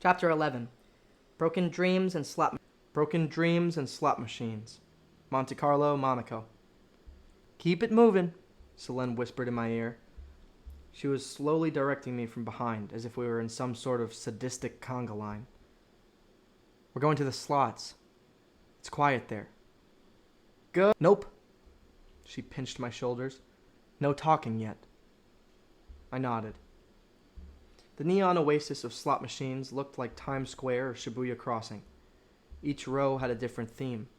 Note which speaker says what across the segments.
Speaker 1: Chapter 11. Broken Dreams and Slot Machines. Monte Carlo, Monaco. "Keep it moving," Selene whispered in my ear. She was slowly directing me from behind, as if we were in some sort of sadistic conga line. "We're going to the slots. It's quiet there." "Good." "Nope." She pinched my shoulders. "No talking yet." I nodded. The neon oasis of slot machines looked like Times Square or Shibuya Crossing. Each row had a different theme.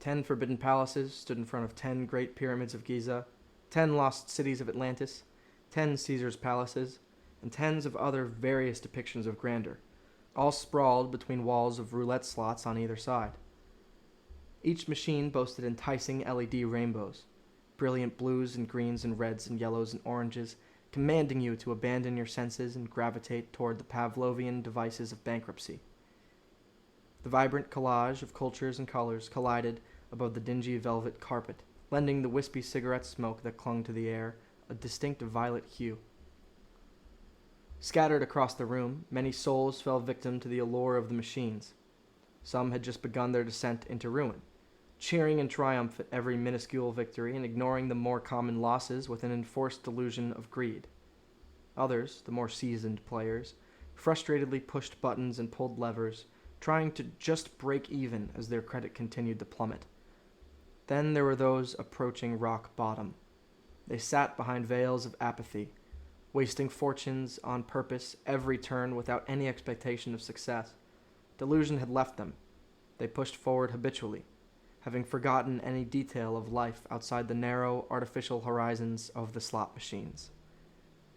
Speaker 1: 10 forbidden palaces stood in front of 10 great pyramids of Giza, 10 lost cities of Atlantis, 10 Caesar's palaces, and tens of other various depictions of grandeur, all sprawled between walls of roulette slots on either side. Each machine boasted enticing LED rainbows, brilliant blues and greens and reds and yellows and oranges, commanding you to abandon your senses and gravitate toward the Pavlovian devices of bankruptcy. The vibrant collage of cultures and colors collided above the dingy velvet carpet, lending the wispy cigarette smoke that clung to the air a distinct violet hue. Scattered across the room, many souls fell victim to the allure of the machines. Some had just begun their descent into ruin, cheering in triumph at every minuscule victory and ignoring the more common losses with an enforced delusion of greed. Others, the more seasoned players, frustratedly pushed buttons and pulled levers, trying to just break even as their credit continued to plummet. Then there were those approaching rock bottom. They sat behind veils of apathy, wasting fortunes on purpose every turn without any expectation of success. Delusion had left them. They pushed forward habitually, having forgotten any detail of life outside the narrow, artificial horizons of the slot machines.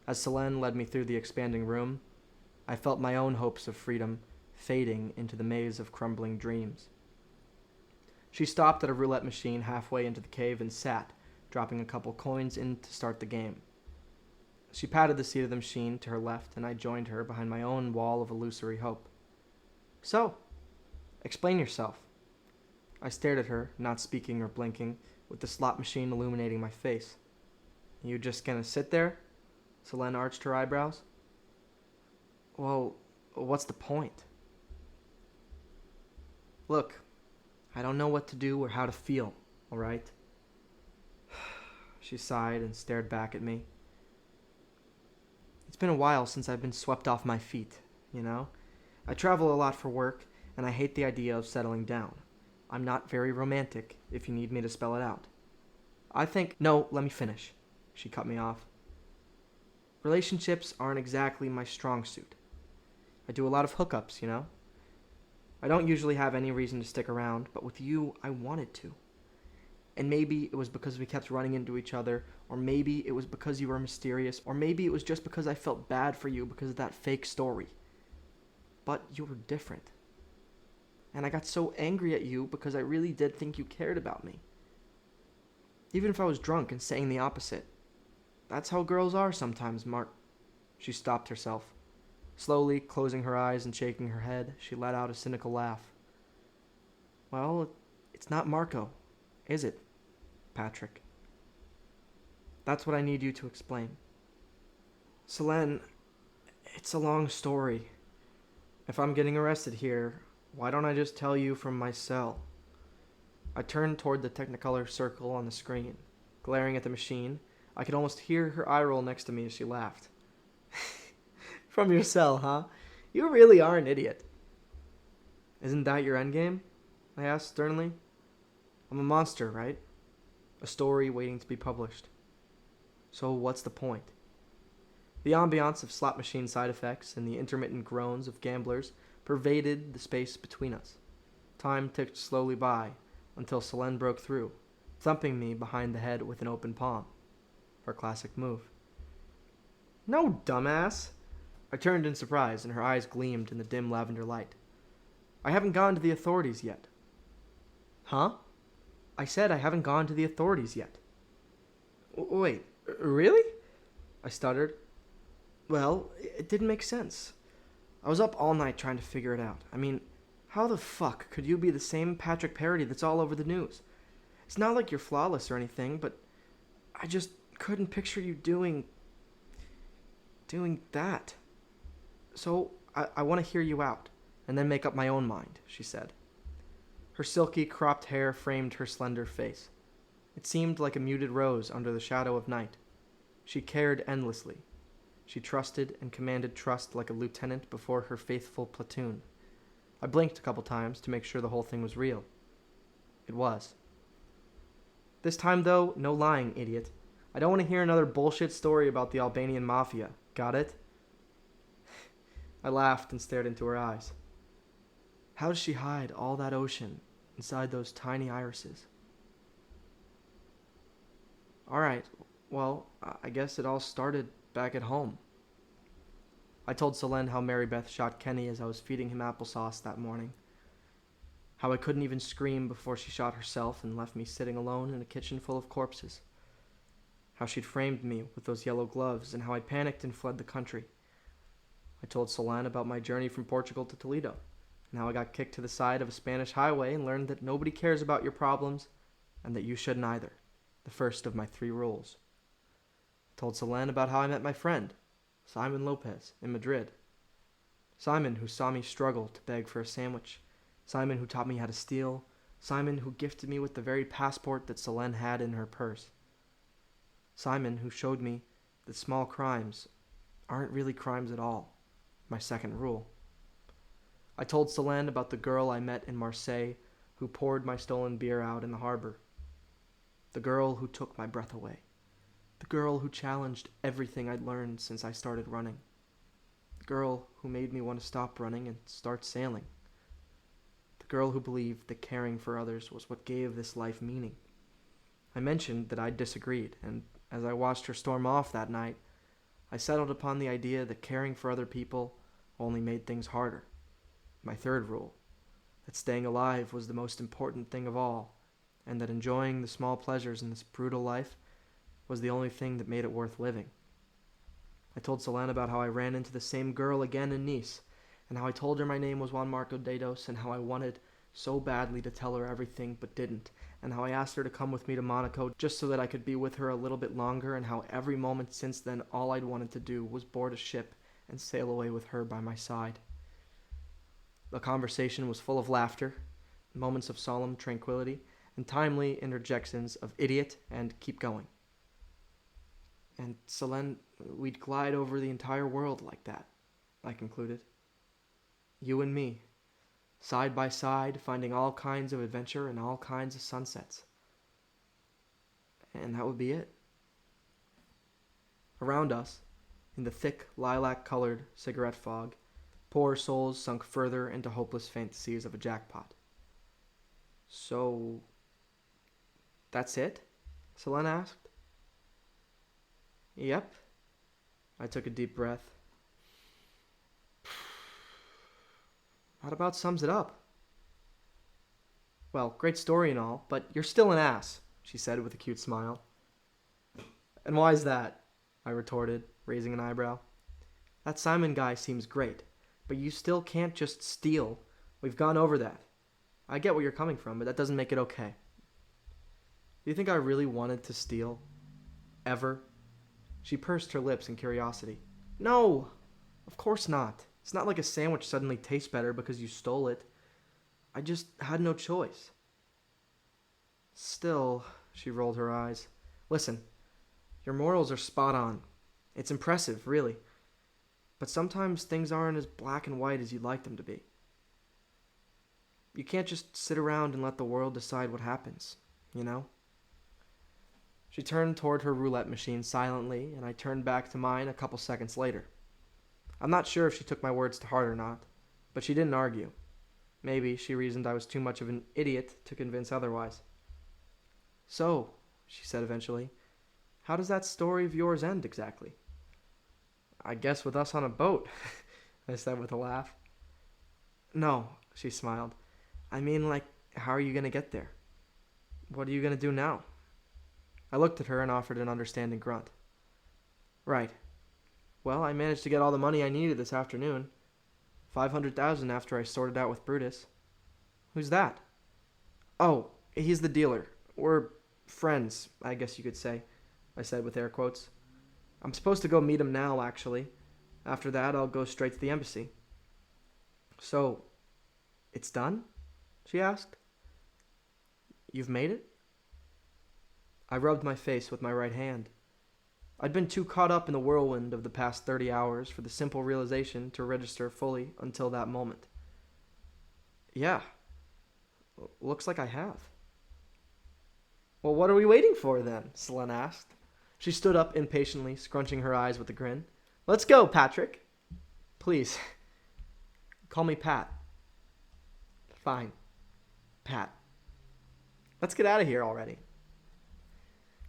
Speaker 1: As Selene led me through the expanding room, I felt my own hopes of freedom fading into the maze of crumbling dreams. She stopped at a roulette machine halfway into the cave and sat, dropping a couple coins in to start the game. She patted the seat of the machine to her left, and I joined her behind my own wall of illusory hope. "So, explain yourself." I stared at her, not speaking or blinking, with the slot machine illuminating my face. "You just gonna sit there?" Selene arched her eyebrows. "Well, what's the point?" "Look, I don't know what to do or how to feel, all right?" She sighed and stared back at me. "It's been a while since I've been swept off my feet, you know? I travel a lot for work, and I hate the idea of settling down. I'm not very romantic, if you need me to spell it out. I think—" "No, let me finish." She cut me off. "Relationships aren't exactly my strong suit. I do a lot of hookups, you know? I don't usually have any reason to stick around, but with you, I wanted to. And maybe it was because we kept running into each other, or maybe it was because you were mysterious, or maybe it was just because I felt bad for you because of that fake story. But you were different. And I got so angry at you because I really did think you cared about me. Even if I was drunk and saying the opposite. That's how girls are sometimes, Mark." She stopped herself. Slowly closing her eyes and shaking her head, she let out a cynical laugh. "Well, it's not Marco, is it, Patrick? That's what I need you to explain." "Selene, it's a long story. If I'm getting arrested here, why don't I just tell you from my cell?" I turned toward the Technicolor circle on the screen. Glaring at the machine, I could almost hear her eye roll next to me as she laughed. "From your cell, huh? You really are an idiot." "Isn't that your endgame?" I asked sternly. "I'm a monster, right? A story waiting to be published. So what's the point?" The ambiance of slot machine side effects and the intermittent groans of gamblers pervaded the space between us. Time ticked slowly by until Selene broke through, thumping me behind the head with an open palm. Her classic move. "No, dumbass." I turned in surprise, and her eyes gleamed in the dim lavender light. "I haven't gone to the authorities yet." "Huh?" "I said I haven't gone to the authorities yet." "Wait, really?" I stuttered. "Well, it didn't make sense. I was up all night trying to figure it out. I mean, how the fuck could you be the same Patrick Parity that's all over the news? It's not like you're flawless or anything, but I just couldn't picture you doing that. So I want to hear you out, and then make up my own mind, she said. Her silky, cropped hair framed her slender face. It seemed like a muted rose under the shadow of night. She cared endlessly. She trusted and commanded trust like a lieutenant before her faithful platoon. I blinked a couple times to make sure the whole thing was real. It was. This time, though, no lying, idiot. I don't want to hear another bullshit story about the Albanian mafia. Got it? I laughed and stared into her eyes. How does she hide all that ocean inside those tiny irises? All right, well, I guess it all started back at home. I told Selene how Mary Beth shot Kenny as I was feeding him applesauce that morning. How I couldn't even scream before she shot herself and left me sitting alone in a kitchen full of corpses. How she'd framed me with those yellow gloves and how I panicked and fled the country. I told Selene about my journey from Portugal to Toledo and how I got kicked to the side of a Spanish highway and learned that nobody cares about your problems and that you shouldn't either. The first of my 3 rules. I told Selene about how I met my friend, Simon Lopez, in Madrid. Simon, who saw me struggle to beg for a sandwich. Simon, who taught me how to steal. Simon, who gifted me with the very passport that Selene had in her purse. Simon, who showed me that small crimes aren't really crimes at all. My second rule. I told Selene about the girl I met in Marseille who poured my stolen beer out in the harbor. The girl who took my breath away. The girl who challenged everything I'd learned since I started running. The girl who made me want to stop running and start sailing. The girl who believed that caring for others was what gave this life meaning. I mentioned that I'd disagreed, and as I watched her storm off that night, I settled upon the idea that caring for other people only made things harder. My third rule, that staying alive was the most important thing of all, and that enjoying the small pleasures in this brutal life was the only thing that made it worth living. I told Selene about how I ran into the same girl again in Nice, and how I told her my name was Juan Marco Dedos, and how I wanted so badly to tell her everything but didn't, and how I asked her to come with me to Monaco just so that I could be with her a little bit longer, and how every moment since then all I'd wanted to do was board a ship and sail away with her by my side. The conversation was full of laughter, moments of solemn tranquility, and timely interjections of idiot and keep going. And Selene, we'd glide over the entire world like that, I concluded. You and me, side by side, finding all kinds of adventure and all kinds of sunsets. And that would be it. Around us, in the thick, lilac-colored cigarette fog, poor souls sunk further into hopeless fantasies of a jackpot. So, that's it? Selene asked. Yep. I took a deep breath. That about sums it up. Well, great story and all, but you're still an ass, she said with a cute smile. And why's that? I retorted, raising an eyebrow. That Simon guy seems great, but you still can't just steal. We've gone over that. I get where you're coming from, but that doesn't make it okay. Do you think I really wanted to steal? Ever? She pursed her lips in curiosity. No! Of course not. It's not like a sandwich suddenly tastes better because you stole it. I just had no choice. Still, she rolled her eyes. Listen, your morals are spot on. It's impressive, really. But sometimes things aren't as black and white as you'd like them to be. You can't just sit around and let the world decide what happens, you know? She turned toward her roulette machine silently, and I turned back to mine a couple seconds later. I'm not sure if she took my words to heart or not, but she didn't argue. Maybe she reasoned I was too much of an idiot to convince otherwise. So, she said eventually, how does that story of yours end exactly? I guess with us on a boat, I said with a laugh. No, she smiled. I mean, like, how are you going to get there? What are you going to do now? I looked at her and offered an understanding grunt. Right. Well, I managed to get all the money I needed this afternoon. 500,000 after I sorted out with Brutus. Who's that? Oh, he's the dealer. We're friends, I guess you could say, I said with air quotes. I'm supposed to go meet him now, actually. After that, I'll go straight to the embassy. So, it's done? She asked. You've made it? I rubbed my face with my right hand. I'd been too caught up in the whirlwind of the past 30 hours for the simple realization to register fully until that moment. Yeah, looks like I have. Well, what are we waiting for then? Selene asked. She stood up impatiently, scrunching her eyes with a grin. Let's go, Patrick. Please, call me Pat. Fine, Pat. Let's get out of here already.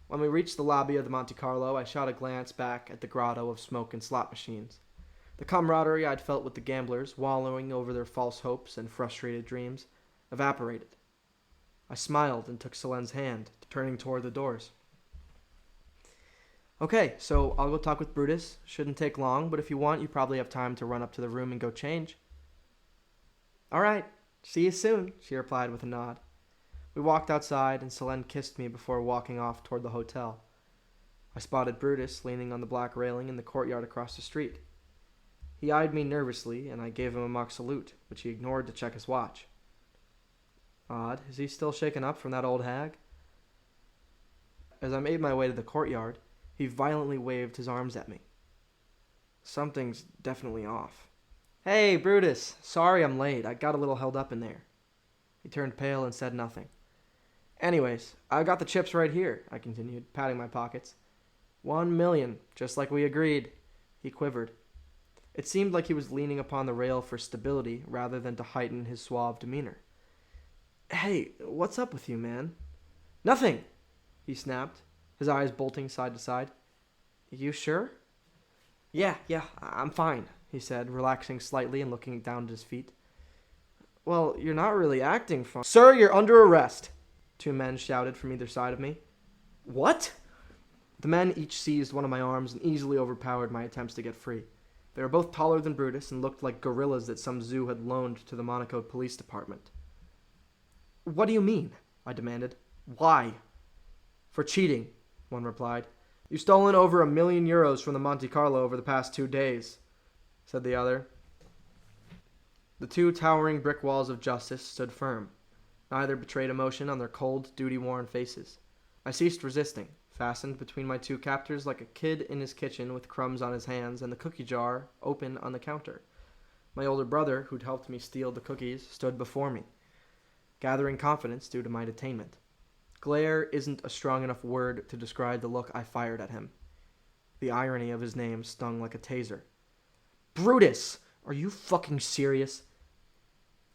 Speaker 1: When we reached the lobby of the Monte Carlo, I shot a glance back at the grotto of smoke and slot machines. The camaraderie I'd felt with the gamblers, wallowing over their false hopes and frustrated dreams, evaporated. I smiled and took Selene's hand, turning toward the doors. Okay, so I'll go talk with Brutus. Shouldn't take long, but if you want, you probably have time to run up to the room and go change. All right, see you soon, she replied with a nod. We walked outside, and Selene kissed me before walking off toward the hotel. I spotted Brutus leaning on the black railing in the courtyard across the street. He eyed me nervously, and I gave him a mock salute, which he ignored to check his watch. Odd, is he still shaken up from that old hag? As I made my way to the courtyard, he violently waved his arms at me. Something's definitely off. Hey, Brutus, sorry I'm late. I got a little held up in there. He turned pale and said nothing. Anyways, I got the chips right here, I continued, patting my pockets. 1 million, just like we agreed. He quivered. It seemed like he was leaning upon the rail for stability rather than to heighten his suave demeanor. Hey, what's up with you, man? Nothing, he snapped, his eyes bolting side to side. You sure? Yeah, I'm fine, he said, relaxing slightly and looking down at his feet. Well, you're not really acting fine. Sir, you're under arrest, 2 men shouted from either side of me. What? The men each seized one of my arms and easily overpowered my attempts to get free. They were both taller than Brutus and looked like gorillas that some zoo had loaned to the Monaco police department. What do you mean? I demanded. Why? For cheating, one replied. You've stolen over €1 million from the Monte Carlo over the past 2 days, said the other. The 2 towering brick walls of justice stood firm. Neither betrayed emotion on their cold, duty-worn faces. I ceased resisting, fastened between my 2 captors like a kid in his kitchen with crumbs on his hands and the cookie jar open on the counter. My older brother, who'd helped me steal the cookies, stood before me, gathering confidence due to my detainment. Glare isn't a strong enough word to describe the look I fired at him. The irony of his name stung like a taser. Brutus! Are you fucking serious?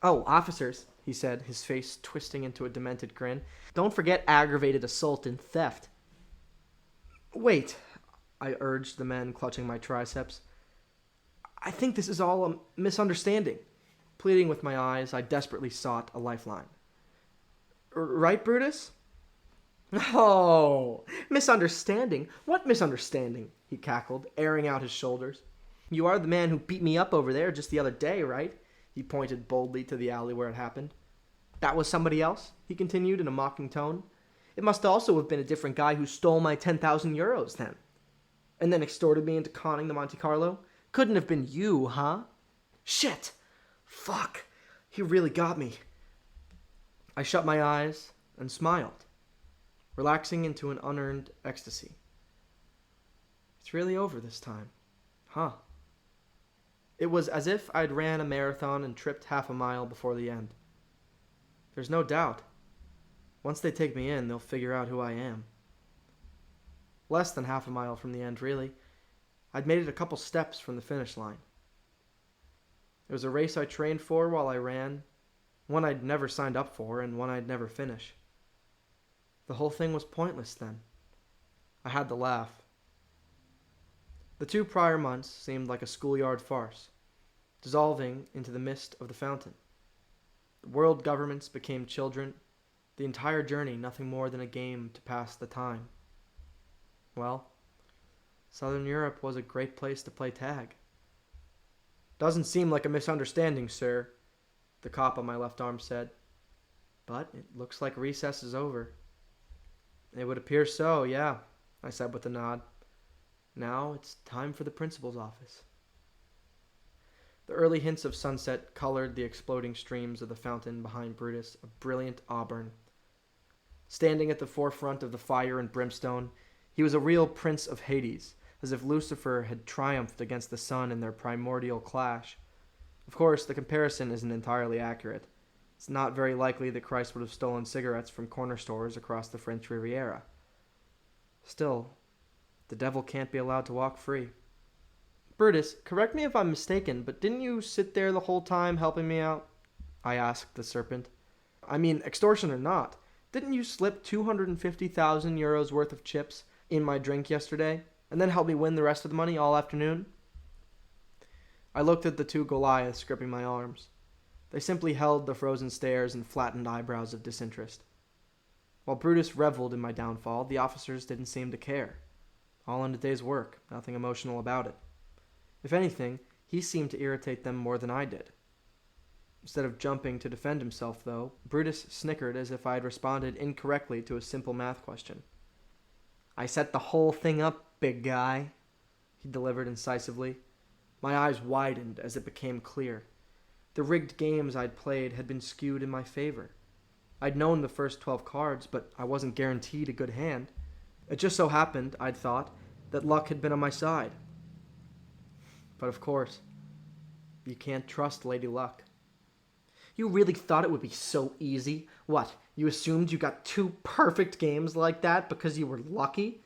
Speaker 1: Oh, officers, he said, his face twisting into a demented grin. Don't forget aggravated assault and theft. Wait, I urged the men, clutching my triceps. I think this is all a misunderstanding. Pleading with my eyes, I desperately sought a lifeline. Right, Brutus? Oh, misunderstanding? What misunderstanding? He cackled, airing out his shoulders. You are the man who beat me up over there just the other day, right? He pointed boldly to the alley where it happened. That was somebody else? He continued in a mocking tone. It must also have been a different guy who stole my 10,000 euros then. And then extorted me into conning the Monte Carlo? Couldn't have been you, huh? Shit! Fuck! He really got me. I shut my eyes and smiled, relaxing into an unearned ecstasy. It's really over this time, huh? It was as if I'd ran a marathon and tripped half a mile before the end. There's no doubt. Once they take me in, they'll figure out who I am. Less than half a mile from the end, really. I'd made it a couple steps from the finish line. It was a race I trained for while I ran, one I'd never signed up for, and one I'd never finish. The whole thing was pointless then. I had to laugh. The 2 prior months seemed like a schoolyard farce, dissolving into the mist of the fountain. The world governments became children, the entire journey nothing more than a game to pass the time. Well, Southern Europe was a great place to play tag. Doesn't seem like a misunderstanding, sir, the cop on my left arm said. But it looks like recess is over. It would appear so, yeah, I said with a nod. Now it's time for the principal's office. The early hints of sunset colored the exploding streams of the fountain behind Brutus a brilliant auburn. Standing at the forefront of the fire and brimstone, he was a real prince of Hades, as if Lucifer had triumphed against the sun in their primordial clash. Of course, the comparison isn't entirely accurate. It's not very likely that Christ would have stolen cigarettes from corner stores across the French Riviera. Still, the devil can't be allowed to walk free. Brutus, correct me if I'm mistaken, but didn't you sit there the whole time helping me out? I asked the serpent. I mean, extortion or not, didn't you slip 250,000 euros worth of chips in my drink yesterday, and then help me win the rest of the money all afternoon? I looked at the two Goliaths gripping my arms. They simply held the frozen stares and flattened eyebrows of disinterest. While Brutus reveled in my downfall, the officers didn't seem to care. All in a day's work, nothing emotional about it. If anything, he seemed to irritate them more than I did. Instead of jumping to defend himself, though, Brutus snickered as if I had responded incorrectly to a simple math question. I set the whole thing up, big guy, he delivered incisively. My eyes widened as it became clear. The rigged games I'd played had been skewed in my favor. I'd known the first 12 cards, but I wasn't guaranteed a good hand. It just so happened, I'd thought, that luck had been on my side. But of course, you can't trust Lady Luck. You really thought it would be so easy? What, you assumed you got 2 perfect games like that because you were lucky?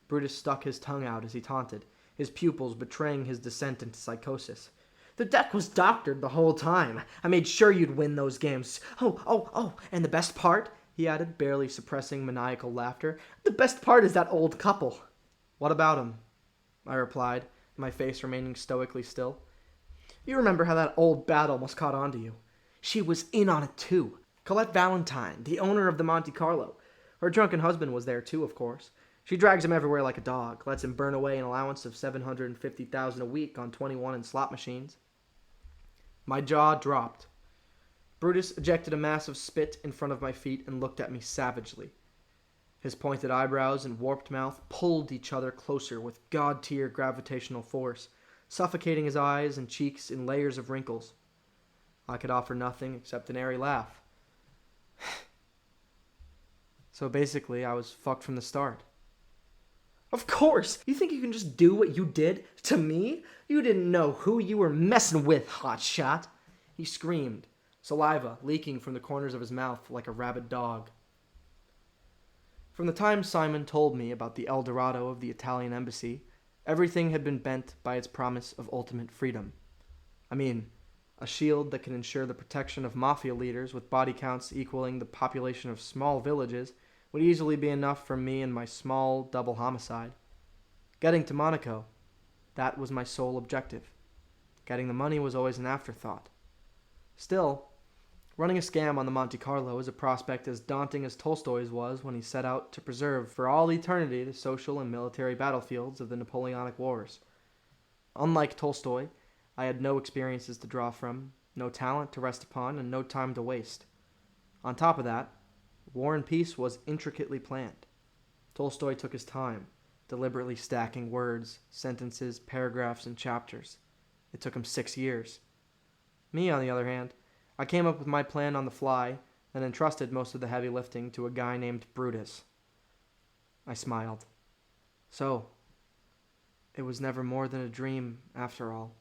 Speaker 1: Brutus stuck his tongue out as he taunted, his pupils betraying his descent into psychosis. The deck was doctored the whole time. I made sure you'd win those games. Oh, and the best part, he added, barely suppressing maniacal laughter, the best part is that old couple. What about him? I replied, my face remaining stoically still. You remember how that old bat almost caught on to you. She was in on it too. Colette Valentine, the owner of the Monte Carlo. Her drunken husband was there too, of course. She drags him everywhere like a dog, lets him burn away an allowance of $750,000 a week on 21 and slot machines. My jaw dropped. Brutus ejected a mass of spit in front of my feet and looked at me savagely. His pointed eyebrows and warped mouth pulled each other closer with god-tier gravitational force, suffocating his eyes and cheeks in layers of wrinkles. I could offer nothing except an airy laugh. So basically, I was fucked from the start. Of course! You think you can just do what you did to me? You didn't know who you were messing with, hotshot! He screamed, saliva leaking from the corners of his mouth like a rabid dog. From the time Simon told me about the El Dorado of the Italian embassy, everything had been bent by its promise of ultimate freedom. I mean, a shield that can ensure the protection of mafia leaders with body counts equaling the population of small villages would easily be enough for me and my small double homicide. Getting to Monaco, that was my sole objective. Getting the money was always an afterthought. Still, running a scam on the Monte Carlo is a prospect as daunting as Tolstoy's was when he set out to preserve for all eternity the social and military battlefields of the Napoleonic Wars. Unlike Tolstoy, I had no experiences to draw from, no talent to rest upon, and no time to waste. On top of that, War and Peace was intricately planned. Tolstoy took his time, deliberately stacking words, sentences, paragraphs, and chapters. It took him 6 years. Me, on the other hand, I came up with my plan on the fly and entrusted most of the heavy lifting to a guy named Brutus. I smiled. So, it was never more than a dream, after all.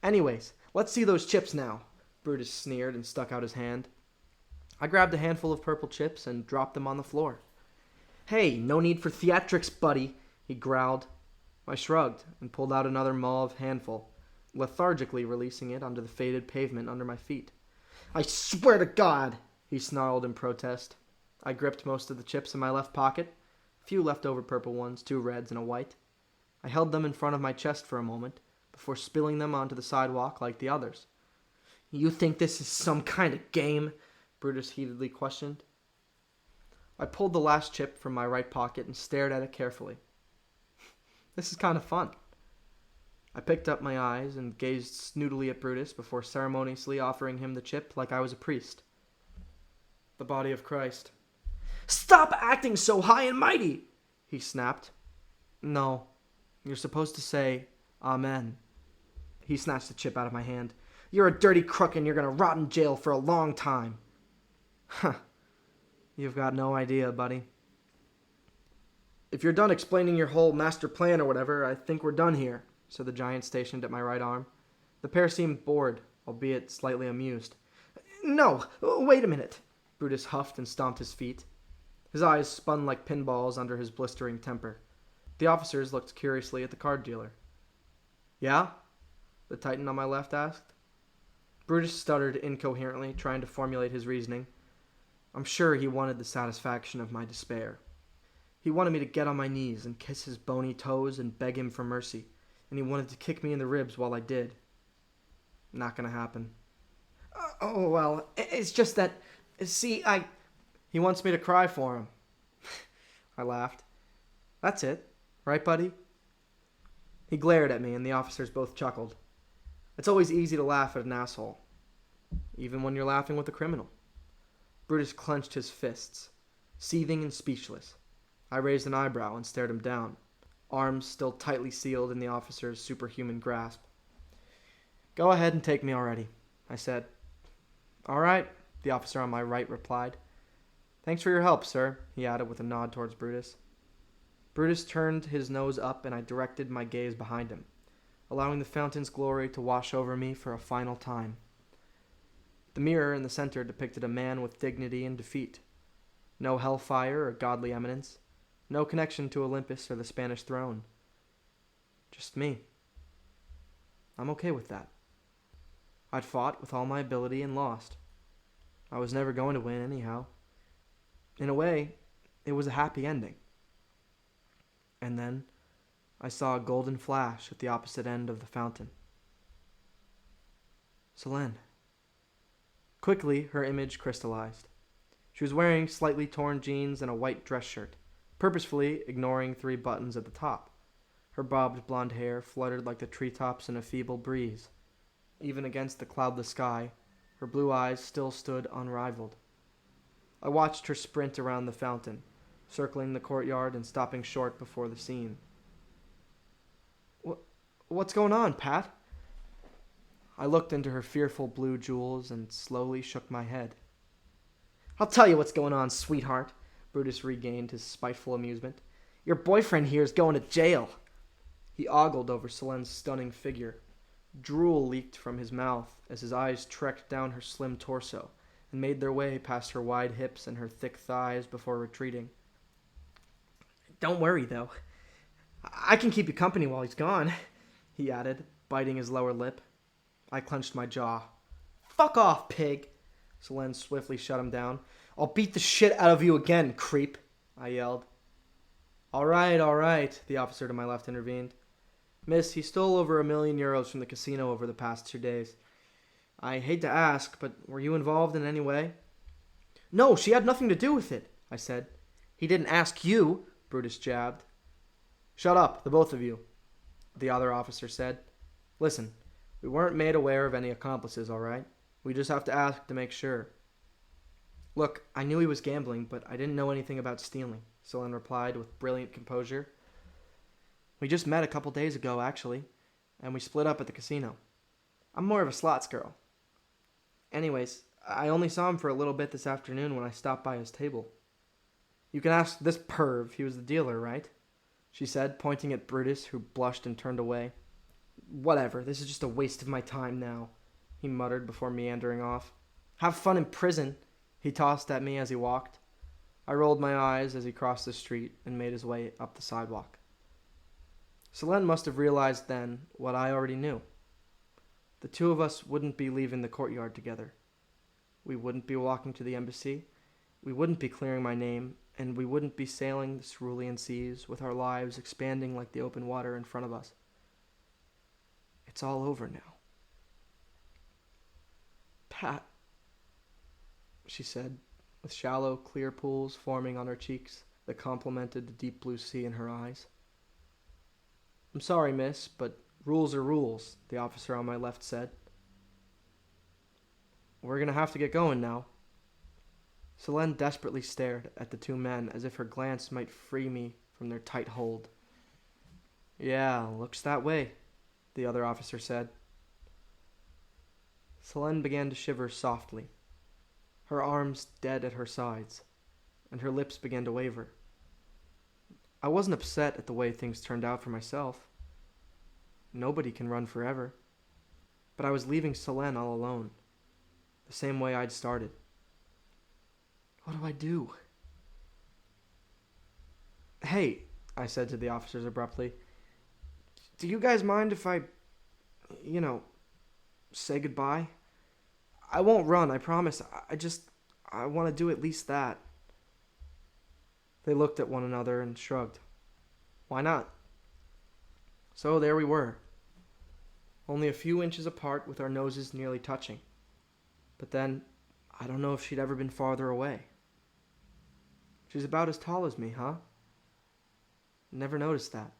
Speaker 1: Anyways, let's see those chips now, Brutus sneered and stuck out his hand. I grabbed a handful of purple chips and dropped them on the floor. Hey, no need for theatrics, buddy, he growled. I shrugged and pulled out another mauve handful, lethargically releasing it onto the faded pavement under my feet. I swear to God, he snarled in protest. I gripped most of the chips in my left pocket, a few leftover purple ones, 2 reds and a white. I held them in front of my chest for a moment, before spilling them onto the sidewalk like the others. You think this is some kind of game? Brutus heatedly questioned. I pulled the last chip from my right pocket and stared at it carefully. This is kind of fun. I picked up my eyes and gazed snootily at Brutus before ceremoniously offering him the chip like I was a priest. The body of Christ. Stop acting so high and mighty, he snapped. No, you're supposed to say, Amen. He snatched the chip out of my hand. "You're a dirty crook and you're going to rot in jail for a long time." Huh. You've got no idea, buddy. "If you're done explaining your whole master plan or whatever, I think we're done here," said the giant stationed at my right arm. The pair seemed bored, albeit slightly amused. "No, wait a minute." Brutus huffed and stomped his feet. His eyes spun like pinballs under his blistering temper. The officers looked curiously at the card dealer. "Yeah?" the titan on my left asked. Brutus stuttered incoherently, trying to formulate his reasoning. I'm sure he wanted the satisfaction of my despair. He wanted me to get on my knees and kiss his bony toes and beg him for mercy, and he wanted to kick me in the ribs while I did. Not gonna happen. "Oh, well, it's just that, see, He wants me to cry for him." I laughed. "That's it. Right, buddy?" He glared at me, and the officers both chuckled. It's always easy to laugh at an asshole, even when you're laughing with a criminal. Brutus clenched his fists, seething and speechless. I raised an eyebrow and stared him down, arms still tightly sealed in the officer's superhuman grasp. "Go ahead and take me already," I said. "All right," the officer on my right replied. "Thanks for your help, sir," he added with a nod towards Brutus. Brutus turned his nose up, and I directed my gaze behind him, allowing the fountain's glory to wash over me for a final time. The mirror in the center depicted a man with dignity and defeat. No hellfire or godly eminence. No connection to Olympus or the Spanish throne. Just me. I'm okay with that. I'd fought with all my ability and lost. I was never going to win anyhow. In a way, it was a happy ending. And then I saw a golden flash at the opposite end of the fountain. Selene. Quickly, her image crystallized. She was wearing slightly torn jeans and a white dress shirt, purposefully ignoring 3 buttons at the top. Her bobbed blonde hair fluttered like the treetops in a feeble breeze. Even against the cloudless sky, her blue eyes still stood unrivaled. I watched her sprint around the fountain, circling the courtyard and stopping short before the scene. What's going on, Pat?" I looked into her fearful blue jewels and slowly shook my head. "I'll tell you what's going on, sweetheart," Brutus regained his spiteful amusement. "Your boyfriend here is going to jail." He ogled over Selene's stunning figure. Drool leaked from his mouth as his eyes trekked down her slim torso and made their way past her wide hips and her thick thighs before retreating. "Don't worry, though. I can keep you company while he's gone," he added, biting his lower lip. I clenched my jaw. "Fuck off, pig!" Selene swiftly shut him down. "I'll beat the shit out of you again, creep!" I yelled. All right, the officer to my left intervened. "Miss, he stole over €1,000,000 from the casino over the past 2 days. I hate to ask, but were you involved in any way?" "No, she had nothing to do with it," I said. "He didn't ask you," Brutus jabbed. "Shut up, the both of you," the other officer said. "Listen, we weren't made aware of any accomplices, all right? We just have to ask to make sure." "Look, I knew he was gambling, but I didn't know anything about stealing," Selene replied with brilliant composure. "We just met a couple days ago, actually, and we split up at the casino. I'm more of a slots girl. Anyways, I only saw him for a little bit this afternoon when I stopped by his table." "You can ask this perv. He was the dealer, right?" she said, pointing at Brutus, who blushed and turned away. "Whatever, this is just a waste of my time now," he muttered before meandering off. "Have fun in prison," he tossed at me as he walked. I rolled my eyes as he crossed the street and made his way up the sidewalk. Selene must have realized then what I already knew. The two of us wouldn't be leaving the courtyard together. We wouldn't be walking to the embassy. We wouldn't be clearing my name, and we wouldn't be sailing the cerulean seas with our lives expanding like the open water in front of us. It's all over now. "Pat," she said, with shallow, clear pools forming on her cheeks that complemented the deep blue sea in her eyes. "I'm sorry, miss, but rules are rules," the officer on my left said. "We're going to have to get going now." Selene desperately stared at the 2 men as if her glance might free me from their tight hold. "Yeah, looks that way," the other officer said. Selene began to shiver softly, her arms dead at her sides, and her lips began to waver. I wasn't upset at the way things turned out for myself. Nobody can run forever. But I was leaving Selene all alone, the same way I'd started. What do I do? Hey, I said to the officers abruptly, do you guys mind if I, say goodbye? I won't run, I promise. I want to do at least that. They looked at one another and shrugged. Why not? So there we were, only a few inches apart with our noses nearly touching. But then, I don't know if she'd ever been farther away. She's about as tall as me, huh? Never noticed that.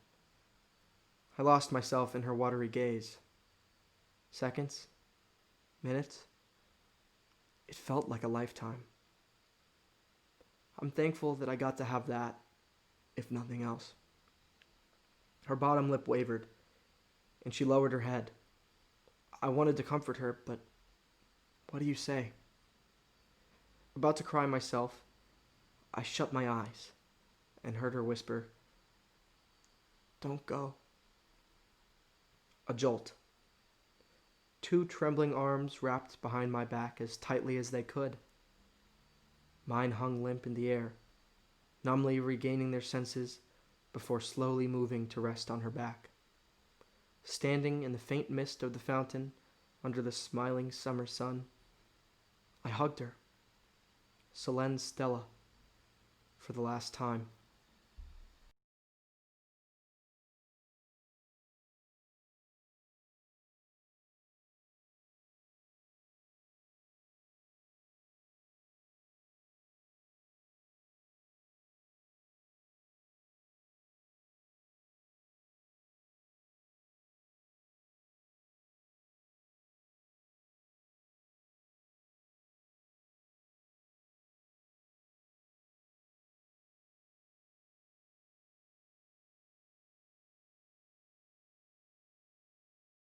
Speaker 1: I lost myself in her watery gaze. Seconds, minutes. It felt like a lifetime. I'm thankful that I got to have that, if nothing else. Her bottom lip wavered, and she lowered her head. I wanted to comfort her, but what do you say? About to cry myself, I shut my eyes and heard her whisper, "Don't go." A jolt. Two trembling arms wrapped behind my back as tightly as they could. Mine hung limp in the air, numbly regaining their senses before slowly moving to rest on her back. Standing in the faint mist of the fountain under the smiling summer sun, I hugged her, Selene Stella, for the last time.